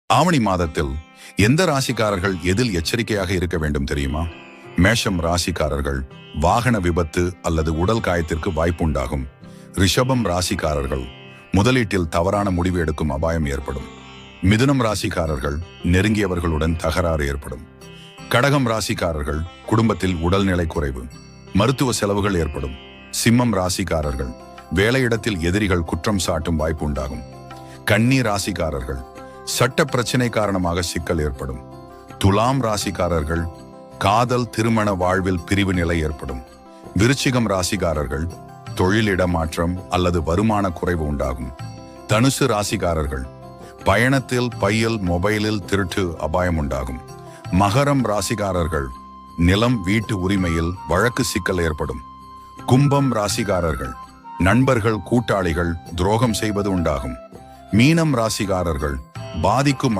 ஆவணி மாதத்தில் எந்த ராசிக்காரர்கள் எதில் எச்சரிக்கையாக இருக்க வேண்டும் தெரியுமா? மேஷம் ராசிக்காரர்கள் வாகன விபத்து அல்லது உடல் காயத்திற்கு வாய்ப்புண்டாகும். ரிஷபம் ராசிக்காரர்கள் முதலீட்டில் தவறான முடிவு எடுக்கும் அபாயம் ஏற்படும். மிதுனம் ராசிக்காரர்கள் நெருங்கியவர்களுடன் தகராறு ஏற்படும். கடகம் ராசிக்காரர்கள் குடும்பத்தில் உடல்நிலை குறைவு, மருத்துவ செலவுகள் ஏற்படும். சிம்மம் ராசிக்காரர்கள் வேலையிடத்தில் எதிரிகள் குற்றம் சாட்டும் வாய்ப்பு உண்டாகும். கன்னி ராசிக்காரர்கள் சட்ட பிரச்சனை காரணமாக சிக்கல் ஏற்படும். துலாம் ராசிக்காரர்கள் காதல் திருமண வாழ்வில் பிரிவு நிலை ஏற்படும். விருச்சிகம் ராசிக்காரர்கள் தொழில் இடமாற்றம் அல்லது வருமான குறைவு உண்டாகும். தனுசு ராசிக்காரர்கள் பயணத்தில் பையில் மொபைலில் திருட்டு அபாயம் உண்டாகும். மகரம் ராசிக்காரர்கள் நிலம் வீட்டு உரிமையில் வழக்கு சிக்கல் ஏற்படும். கும்பம் ராசிக்காரர்கள் நண்பர்கள் கூட்டாளிகள் துரோகம் செய்வது உண்டாகும். மீனம் ராசிக்காரர்கள் பாதிக்கும்